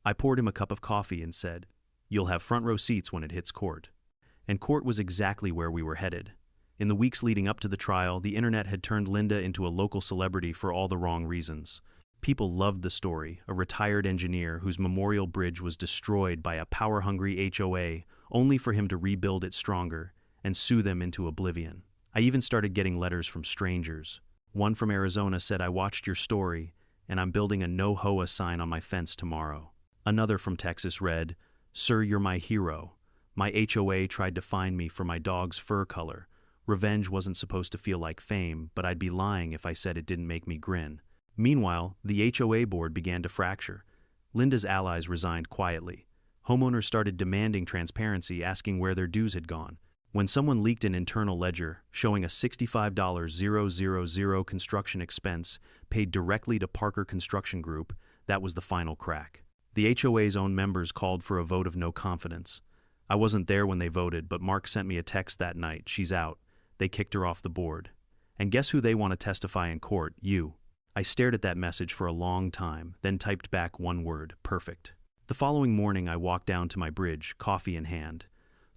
I poured him a cup of coffee and said, "You'll have front row seats when it hits court." And court was exactly where we were headed. In the weeks leading up to the trial, the internet had turned Linda into a local celebrity for all the wrong reasons. People loved the story, a retired engineer whose memorial bridge was destroyed by a power-hungry HOA only for him to rebuild it stronger and sue them into oblivion. I even started getting letters from strangers. One from Arizona said, "I watched your story, and I'm building a no HOA sign on my fence tomorrow." Another from Texas read, "Sir, you're my hero. My HOA tried to fine me for my dog's fur color. Revenge wasn't supposed to feel like fame, but I'd be lying if I said it didn't make me grin." Meanwhile, the HOA board began to fracture. Linda's allies resigned quietly. Homeowners started demanding transparency, asking where their dues had gone. When someone leaked an internal ledger showing a $65,000 construction expense paid directly to Parker Construction Group, that was the final crack. The HOA's own members called for a vote of no confidence. I wasn't there when they voted, but Mark sent me a text that night. "She's out." They kicked her off the board. And guess who they want to testify in court? You. I stared at that message for a long time, then typed back one word: perfect. The following morning I walked down to my bridge, coffee in hand.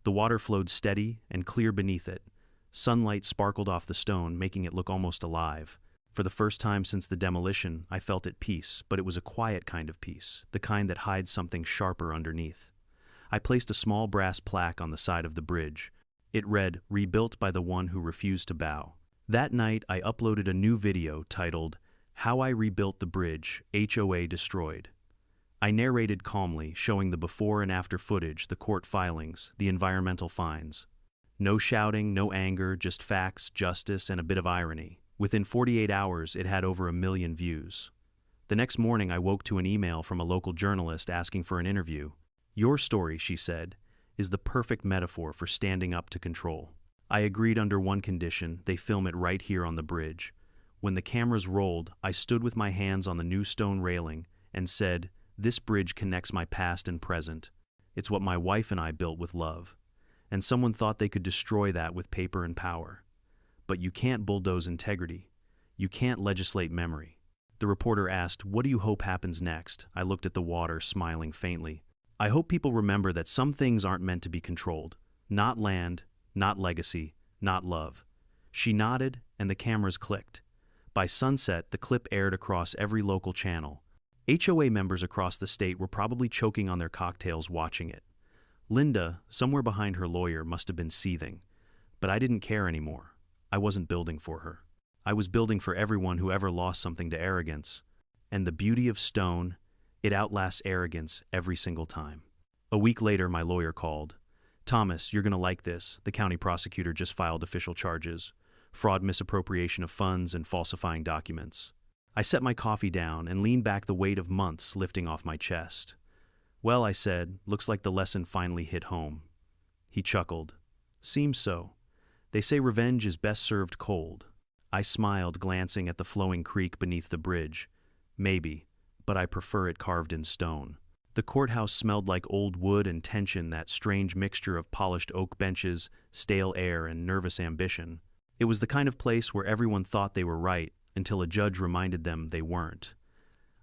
The water flowed steady and clear beneath it. Sunlight sparkled off the stone, making it look almost alive. For the first time since the demolition, I felt at peace, but it was a quiet kind of peace, the kind that hides something sharper underneath. I placed a small brass plaque on the side of the bridge. It read, "Rebuilt by the one who refused to bow." That night, I uploaded a new video titled, "How I Rebuilt the Bridge, HOA Destroyed." I narrated calmly, showing the before and after footage, the court filings, the environmental fines. No shouting, no anger, just facts, justice, and a bit of irony. Within 48 hours, it had over 1 million views. The next morning, I woke to an email from a local journalist asking for an interview. "Your story," she said, "is the perfect metaphor for standing up to control." I agreed under one condition: they film it right here on the bridge. When the cameras rolled, I stood with my hands on the new stone railing and said, "This bridge connects my past and present. It's what my wife and I built with love." And someone thought they could destroy that with paper and power. But you can't bulldoze integrity. You can't legislate memory. The reporter asked, "What do you hope happens next?" I looked at the water, smiling faintly. "I hope people remember that some things aren't meant to be controlled. Not land, not legacy, not love." She nodded, and the cameras clicked. By sunset, the clip aired across every local channel. HOA members across the state were probably choking on their cocktails watching it. Linda, somewhere behind her lawyer, must have been seething. But I didn't care anymore. I wasn't building for her. I was building for everyone who ever lost something to arrogance. And the beauty of stone, it outlasts arrogance every single time. A week later, my lawyer called. "Thomas, you're going to like this. The county prosecutor just filed official charges: fraud, misappropriation of funds, and falsifying documents." I set my coffee down and leaned back, the weight of months lifting off my chest. "Well," I said, "looks like the lesson finally hit home." He chuckled. "Seems so. They say revenge is best served cold." I smiled, glancing at the flowing creek beneath the bridge. "Maybe, but I prefer it carved in stone." The courthouse smelled like old wood and tension, that strange mixture of polished oak benches, stale air, and nervous ambition. It was the kind of place where everyone thought they were right until a judge reminded them they weren't.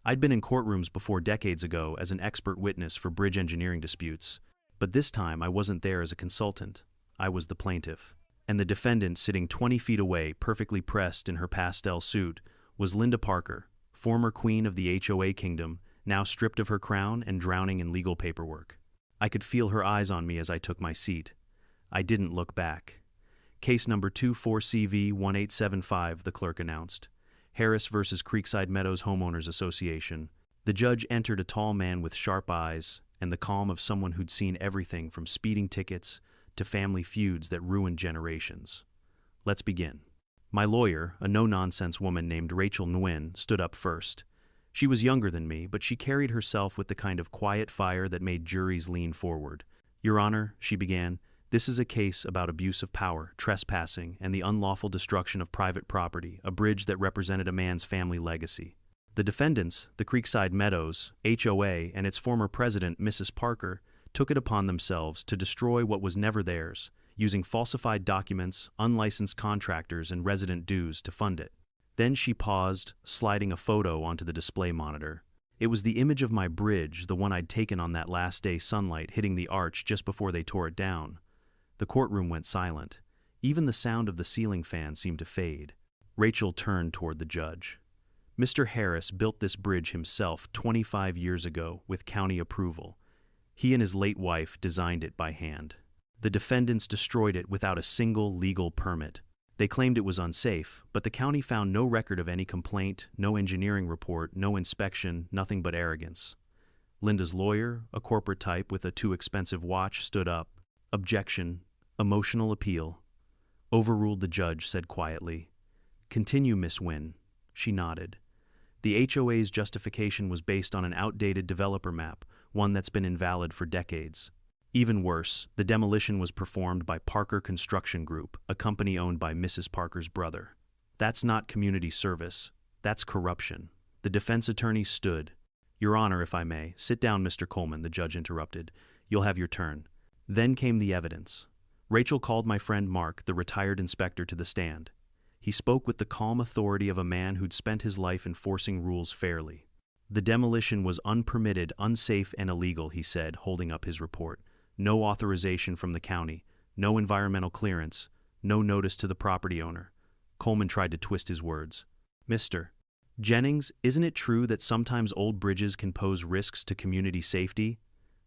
I'd been in courtrooms before decades ago as an expert witness for bridge engineering disputes, but this time I wasn't there as a consultant. I was the plaintiff. And the defendant, sitting 20 feet away, perfectly pressed in her pastel suit, was Linda Parker, former queen of the HOA kingdom, now stripped of her crown and drowning in legal paperwork. I could feel her eyes on me as I took my seat. I didn't look back. "Case number 24CV1875, the clerk announced. "Harris versus Creekside Meadows Homeowners Association." The judge entered, a tall man with sharp eyes and the calm of someone who'd seen everything from speeding tickets to family feuds that ruined generations. "Let's begin." My lawyer, a no-nonsense woman named Rachel Nguyen, stood up first. She was younger than me, but she carried herself with the kind of quiet fire that made juries lean forward. "Your Honor," she began, "this is a case about abuse of power, trespassing, and the unlawful destruction of private property, a bridge that represented a man's family legacy. The defendants, the Creekside Meadows, HOA, and its former president, Mrs. Parker, took it upon themselves to destroy what was never theirs, using falsified documents, unlicensed contractors, and resident dues to fund it." Then she paused, sliding a photo onto the display monitor. It was the image of my bridge, the one I'd taken on that last day sunlight hitting the arch just before they tore it down. The courtroom went silent. Even the sound of the ceiling fan seemed to fade. Rachel turned toward the judge. "Mr. Harris built this bridge himself 25 years ago with county approval. He and his late wife designed it by hand. The defendants destroyed it without a single legal permit. They claimed it was unsafe, but the county found no record of any complaint, no engineering report, no inspection, nothing but arrogance." Linda's lawyer, a corporate type with a too expensive watch, stood up. "Objection. Emotional appeal." "Overruled," the judge said quietly. "Continue, Miss Nguyen." She nodded. "The HOA's justification was based on an outdated developer map, one that's been invalid for decades. Even worse, the demolition was performed by Parker Construction Group, a company owned by Mrs. Parker's brother. That's not community service. That's corruption." The defense attorney stood. "Your Honor, if I may." "Sit down, Mr. Coleman," the judge interrupted. "You'll have your turn." Then came the evidence. Rachel called my friend Mark, the retired inspector, to the stand. He spoke with the calm authority of a man who'd spent his life enforcing rules fairly. "The demolition was unpermitted, unsafe, and illegal," he said, holding up his report. "No authorization from the county, no environmental clearance, no notice to the property owner." Coleman tried to twist his words. "Mr. Jennings, isn't it true that sometimes old bridges can pose risks to community safety?"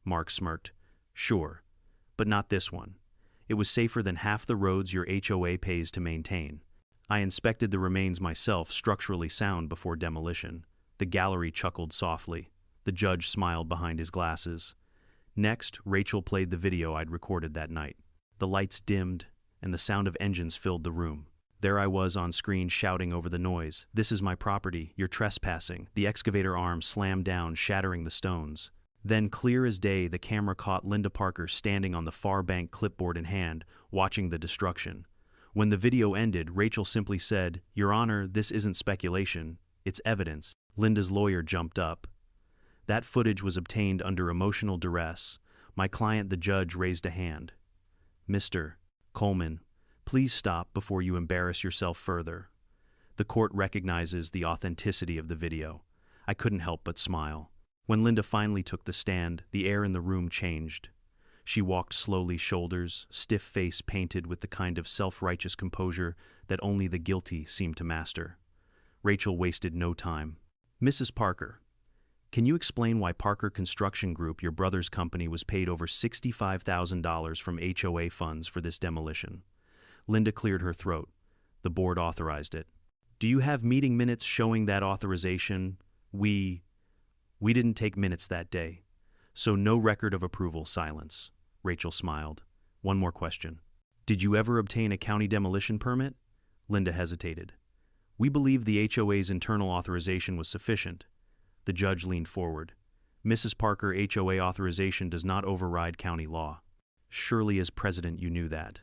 Mark smirked. "Sure, but not this one. It was safer than half the roads your HOA pays to maintain. I inspected the remains myself, structurally sound before demolition." The gallery chuckled softly. The judge smiled behind his glasses. Next, Rachel played the video I'd recorded that night. The lights dimmed, and the sound of engines filled the room. There I was on screen shouting over the noise. "This is my property. You're trespassing." The excavator arm slammed down, shattering the stones. Then, clear as day, the camera caught Linda Parker standing on the far bank, clipboard in hand, watching the destruction. When the video ended, Rachel simply said, "Your Honor, this isn't speculation. It's evidence." Linda's lawyer jumped up. "That footage was obtained under emotional duress." My client, the judge, raised a hand. "Mr. Coleman, please stop before you embarrass yourself further." The court recognizes the authenticity of the video. I couldn't help but smile. When Linda finally took the stand, the air in the room changed. She walked slowly, shoulders, stiff face painted with the kind of self-righteous composure that only the guilty seem to master. Rachel wasted no time. "Mrs. Parker, can you explain why Parker Construction Group, your brother's company, was paid over $65,000 from HOA funds for this demolition?" Linda cleared her throat. "The board authorized it." "Do you have meeting minutes showing that authorization?" We didn't take minutes that day. So no record of approval." Silence. Rachel smiled. "One more question. Did you ever obtain a county demolition permit?" Linda hesitated. "We believe the HOA's internal authorization was sufficient." The judge leaned forward. "Mrs. Parker, HOA authorization does not override county law." "Surely as president you knew that."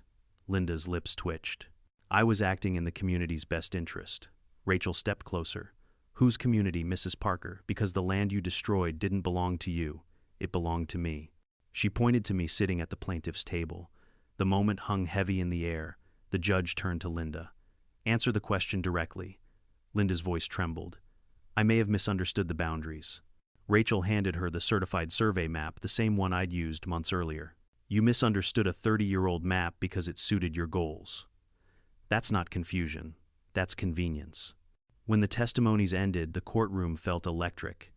Linda's lips twitched. "I was acting in the community's best interest." Rachel stepped closer. "Whose community, Mrs. Parker? Because the land you destroyed didn't belong to you. It belonged to me." She pointed to me sitting at the plaintiff's table. The moment hung heavy in the air. The judge turned to Linda. "Answer the question directly." Linda's voice trembled. "I may have misunderstood the boundaries." Rachel handed her the certified survey map, the same one I'd used months earlier. "You misunderstood a 30-year-old map because it suited your goals." "That's not confusion. That's convenience." When the testimonies ended, the courtroom felt electric.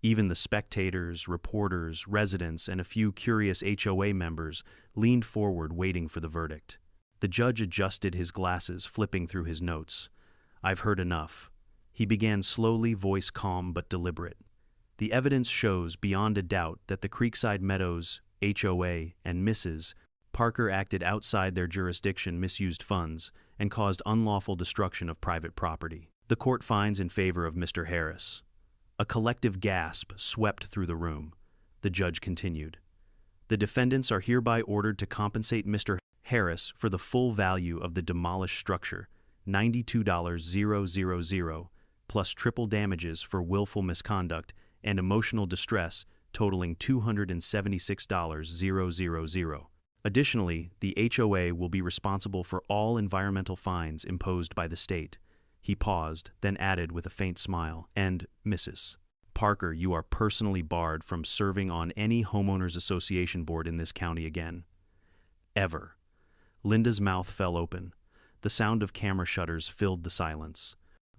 Even the spectators, reporters, residents, and a few curious HOA members leaned forward waiting for the verdict. The judge adjusted his glasses, flipping through his notes. "I've heard enough." He began slowly, voice calm but deliberate. "The evidence shows beyond a doubt that the Creekside Meadows, HOA, and Mrs. Parker acted outside their jurisdiction, misused funds, and caused unlawful destruction of private property. The court finds in favor of Mr. Harris. A collective gasp swept through the room. The judge continued. The defendants are hereby ordered to compensate Mr. Harris for the full value of the demolished structure, $92,000, plus triple damages for willful misconduct and emotional distress totaling $276,000. Additionally, the HOA will be responsible for all environmental fines imposed by the state. He paused, then added with a faint smile, and, Mrs. Parker, you are personally barred from serving on any homeowners association board in this county again. Ever. Linda's mouth fell open. The sound of camera shutters filled the silence.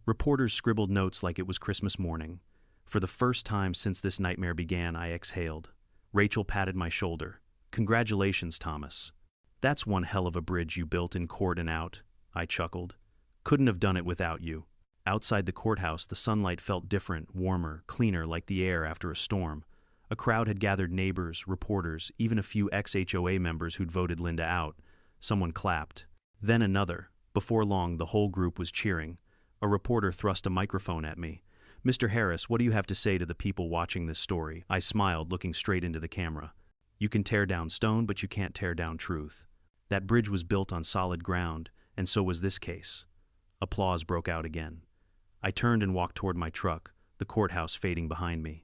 Reporters scribbled notes like it was Christmas morning. For the first time since this nightmare began, I exhaled. Rachel patted my shoulder. Congratulations, Thomas. That's one hell of a bridge you built in court and out, I chuckled. Couldn't have done it without you. Outside the courthouse, the sunlight felt different, warmer, cleaner, like the air after a storm. A crowd had gathered, neighbors, reporters, even a few ex-HOA members who'd voted Linda out. Someone clapped. Then another. Before long, the whole group was cheering. A reporter thrust a microphone at me. Mr. Harris, what do you have to say to the people watching this story? I smiled, looking straight into the camera. You can tear down stone, but you can't tear down truth. That bridge was built on solid ground, and so was this case. Applause broke out again. I turned and walked toward my truck, the courthouse fading behind me.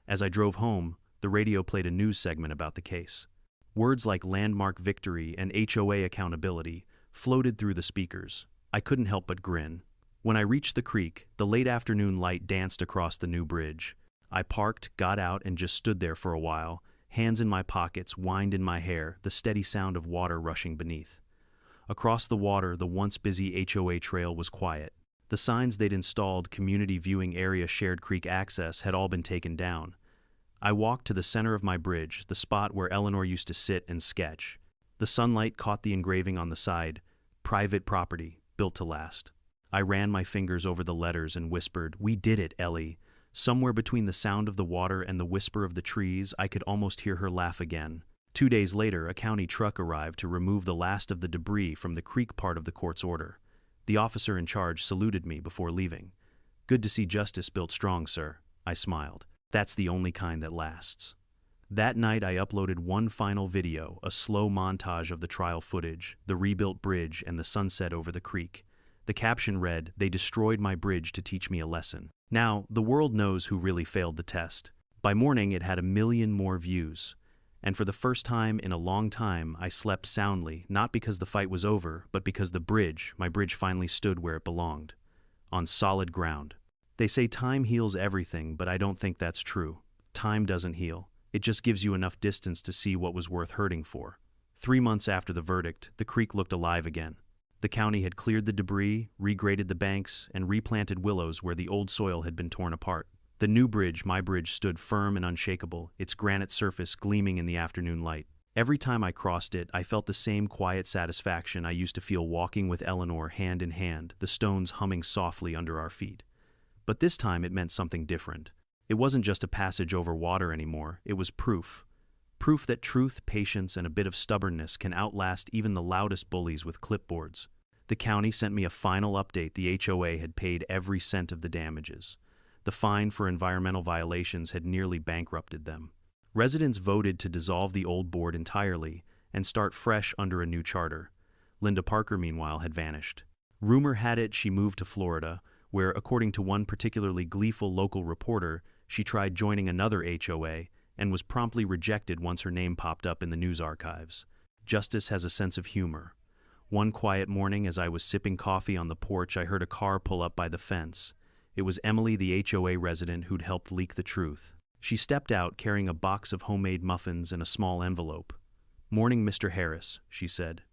As I drove home, the radio played a news segment about the case. Words like landmark victory and HOA accountability floated through the speakers. I couldn't help but grin. When I reached the creek, the late afternoon light danced across the new bridge. I parked, got out, and just stood there for a while, hands in my pockets, wind in my hair, the steady sound of water rushing beneath. Across the water, the once busy HOA trail was quiet. The signs they'd installed, community viewing area, shared creek access, had all been taken down. I walked to the center of my bridge, the spot where Eleanor used to sit and sketch. The sunlight caught the engraving on the side, private property, built to last. I ran my fingers over the letters and whispered, "We did it, Ellie." Somewhere between the sound of the water and the whisper of the trees, I could almost hear her laugh again. 2 days later, a county truck arrived to remove the last of the debris from the creek part of the court's order. The officer in charge saluted me before leaving. "Good to see justice built strong, sir," I smiled. "That's the only kind that lasts." That night I uploaded one final video, a slow montage of the trial footage, the rebuilt bridge, and the sunset over the creek. The caption read, "They destroyed my bridge to teach me a lesson." Now, the world knows who really failed the test. By morning, it had 1 million more views. And for the first time in a long time, I slept soundly, not because the fight was over, but because my bridge finally stood where it belonged. On solid ground. They say time heals everything, but I don't think that's true. Time doesn't heal. It just gives you enough distance to see what was worth hurting for. 3 months after the verdict, the creek looked alive again. The county had cleared the debris, regraded the banks, and replanted willows where the old soil had been torn apart. The new bridge, my bridge, stood firm and unshakable, its granite surface gleaming in the afternoon light. Every time I crossed it, I felt the same quiet satisfaction I used to feel walking with Eleanor hand in hand, the stones humming softly under our feet. But this time it meant something different. It wasn't just a passage over water anymore, it was proof. Proof that truth, patience, and a bit of stubbornness can outlast even the loudest bullies with clipboards. The county sent me a final update. The HOA had paid every cent of the damages. The fine for environmental violations had nearly bankrupted them. Residents voted to dissolve the old board entirely and start fresh under a new charter. Linda Parker, meanwhile, had vanished. Rumor had it she moved to Florida, where, according to one particularly gleeful local reporter, she tried joining another HOA and was promptly rejected once her name popped up in the news archives. Justice has a sense of humor. One quiet morning, as I was sipping coffee on the porch, I heard a car pull up by the fence. It was Emily, the HOA resident who'd helped leak the truth. She stepped out carrying a box of homemade muffins and a small envelope. "Morning, Mr. Harris," she said.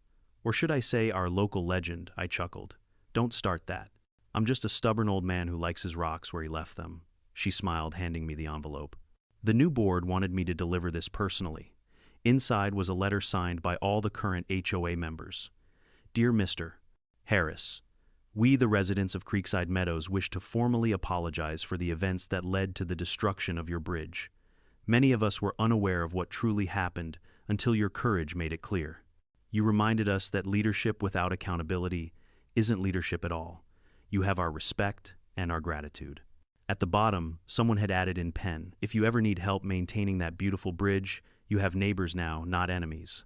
"Or should I say our local legend?" I chuckled. "Don't start that. I'm just a stubborn old man who likes his rocks where he left them." She smiled, handing me the envelope. The new board wanted me to deliver this personally. Inside was a letter signed by all the current HOA members. "Dear Mr. Harris, we, the residents of Creekside Meadows, wish to formally apologize for the events that led to the destruction of your bridge. Many of us were unaware of what truly happened until your courage made it clear. You reminded us that leadership without accountability isn't leadership at all. You have our respect and our gratitude. At the bottom, someone had added in pen, if you ever need help maintaining that beautiful bridge, you have neighbors now, not enemies.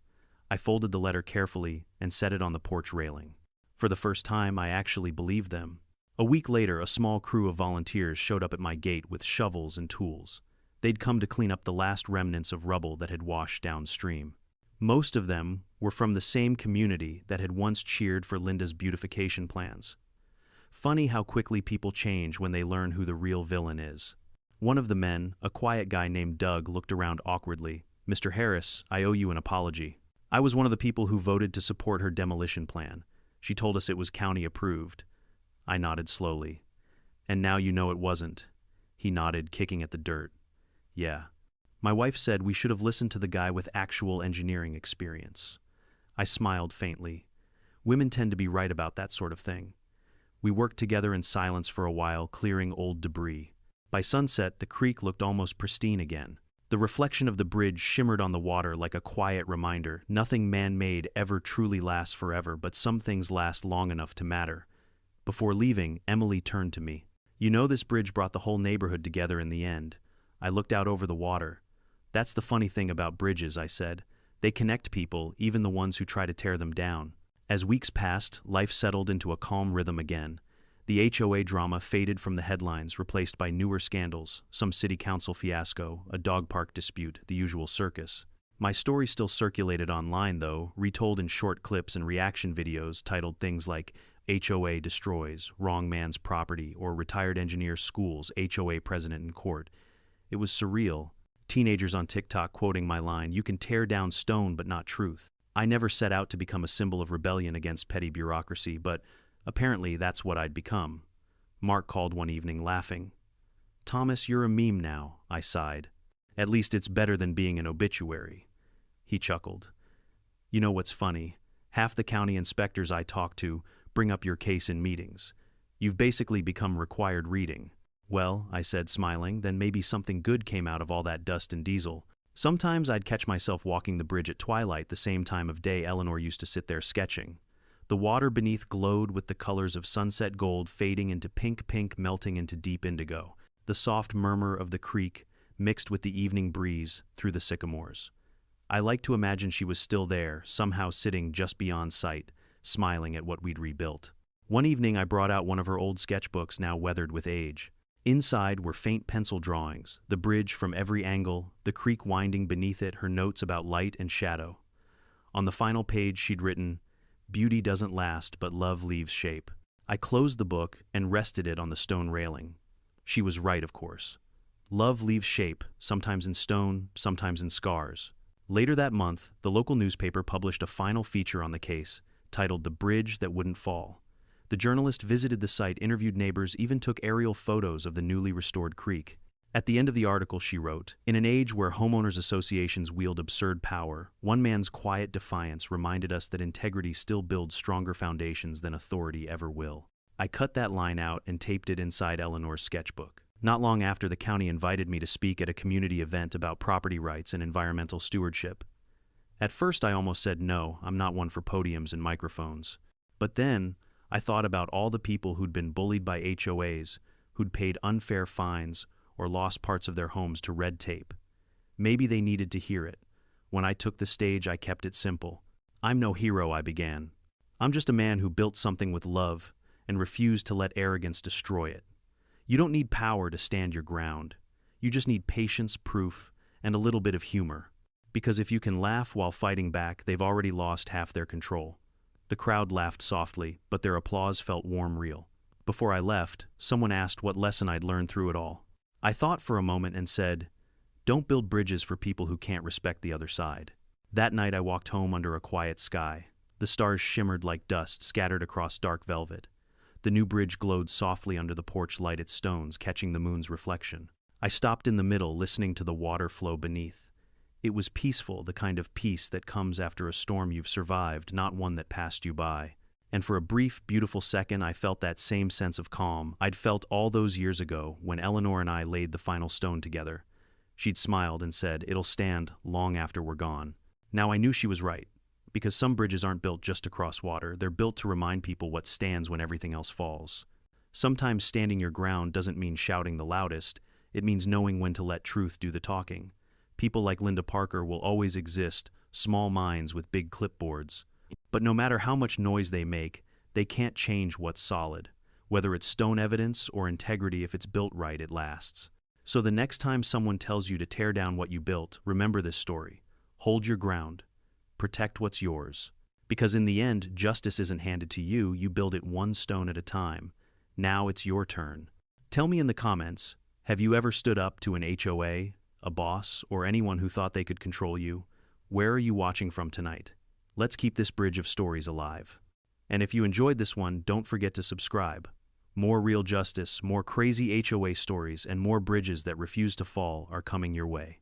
I folded the letter carefully and set it on the porch railing. For the first time, I actually believed them. A week later, a small crew of volunteers showed up at my gate with shovels and tools. They'd come to clean up the last remnants of rubble that had washed downstream. Most of them were from the same community that had once cheered for Linda's beautification plans. Funny how quickly people change when they learn who the real villain is. One of the men, a quiet guy named Doug, looked around awkwardly. "Mr. Harris, I owe you an apology. I was one of the people who voted to support her demolition plan. She told us it was county approved." I nodded slowly. "And now you know it wasn't." He nodded, kicking at the dirt. "Yeah. My wife said we should have listened to the guy with actual engineering experience." I smiled faintly. Women tend to be right about that sort of thing. We worked together in silence for a while, clearing old debris. By sunset, the creek looked almost pristine again. The reflection of the bridge shimmered on the water like a quiet reminder. Nothing man-made ever truly lasts forever, but some things last long enough to matter. Before leaving, Emily turned to me. "You know, this bridge brought the whole neighborhood together in the end." I looked out over the water. "That's the funny thing about bridges," I said. "They connect people, even the ones who try to tear them down." As weeks passed, life settled into a calm rhythm again. The HOA drama faded from the headlines, replaced by newer scandals, some city council fiasco, a dog park dispute, the usual circus. My story still circulated online, though, retold in short clips and reaction videos titled things like "HOA destroys, wrong man's property," or "Retired engineer schools, HOA president in court." It was surreal. Teenagers on TikTok quoting my line, "You can tear down stone but not truth." I never set out to become a symbol of rebellion against petty bureaucracy, but apparently that's what I'd become. Mark called one evening, laughing. "Thomas, you're a meme now," I sighed. "At least it's better than being an obituary." He chuckled. "You know what's funny? Half the county inspectors I talk to bring up your case in meetings. You've basically become required reading." "Well," I said, smiling, "then maybe something good came out of all that dust and diesel." Sometimes I'd catch myself walking the bridge at twilight, the same time of day Eleanor used to sit there sketching. The water beneath glowed with the colors of sunset gold fading into pink, melting into deep indigo. The soft murmur of the creek mixed with the evening breeze through the sycamores. I liked to imagine she was still there, somehow sitting just beyond sight, smiling at what we'd rebuilt. One evening I brought out one of her old sketchbooks, now weathered with age. Inside were faint pencil drawings, the bridge from every angle, the creek winding beneath it, her notes about light and shadow. On the final page she'd written, "Beauty doesn't last, but love leaves shape." I closed the book and rested it on the stone railing. She was right, of course. Love leaves shape, sometimes in stone, sometimes in scars. Later that month, the local newspaper published a final feature on the case, titled "The Bridge That Wouldn't Fall." The journalist visited the site, interviewed neighbors, even took aerial photos of the newly restored creek. At the end of the article she wrote, "In an age where homeowners associations wield absurd power, one man's quiet defiance reminded us that integrity still builds stronger foundations than authority ever will." I cut that line out and taped it inside Eleanor's sketchbook. Not long after, the county invited me to speak at a community event about property rights and environmental stewardship. At first I almost said no, I'm not one for podiums and microphones. But then I thought about all the people who'd been bullied by HOAs, who'd paid unfair fines, or lost parts of their homes to red tape. Maybe they needed to hear it. When I took the stage, I kept it simple. "I'm no hero," I began. "I'm just a man who built something with love and refused to let arrogance destroy it. You don't need power to stand your ground. You just need patience, proof, and a little bit of humor. Because if you can laugh while fighting back, they've already lost half their control." The crowd laughed softly, but their applause felt warm, real. Before I left, someone asked what lesson I'd learned through it all. I thought for a moment and said, "Don't build bridges for people who can't respect the other side." That night I walked home under a quiet sky. The stars shimmered like dust scattered across dark velvet. The new bridge glowed softly under the porch-lighted stones, catching the moon's reflection. I stopped in the middle, listening to the water flow beneath. It was peaceful, the kind of peace that comes after a storm you've survived, not one that passed you by. And for a brief, beautiful second, I felt that same sense of calm I'd felt all those years ago when Eleanor and I laid the final stone together. She'd smiled and said, "It'll stand long after we're gone." Now I knew she was right. because some bridges aren't built just to cross water, they're built to remind people what stands when everything else falls. Sometimes standing your ground doesn't mean shouting the loudest, it means knowing when to let truth do the talking. People like Linda Parker will always exist, small minds with big clipboards. But no matter how much noise they make, they can't change what's solid. Whether it's stone evidence or integrity, if it's built right, it lasts. So the next time someone tells you to tear down what you built, remember this story. Hold your ground. Protect what's yours. Because in the end, justice isn't handed to you, you build it one stone at a time. Now it's your turn. Tell me in the comments, have you ever stood up to an HOA, a boss, or anyone who thought they could control you? Where are you watching from tonight? Let's keep this bridge of stories alive. And if you enjoyed this one, don't forget to subscribe. More real justice, more crazy HOA stories, and more bridges that refuse to fall are coming your way.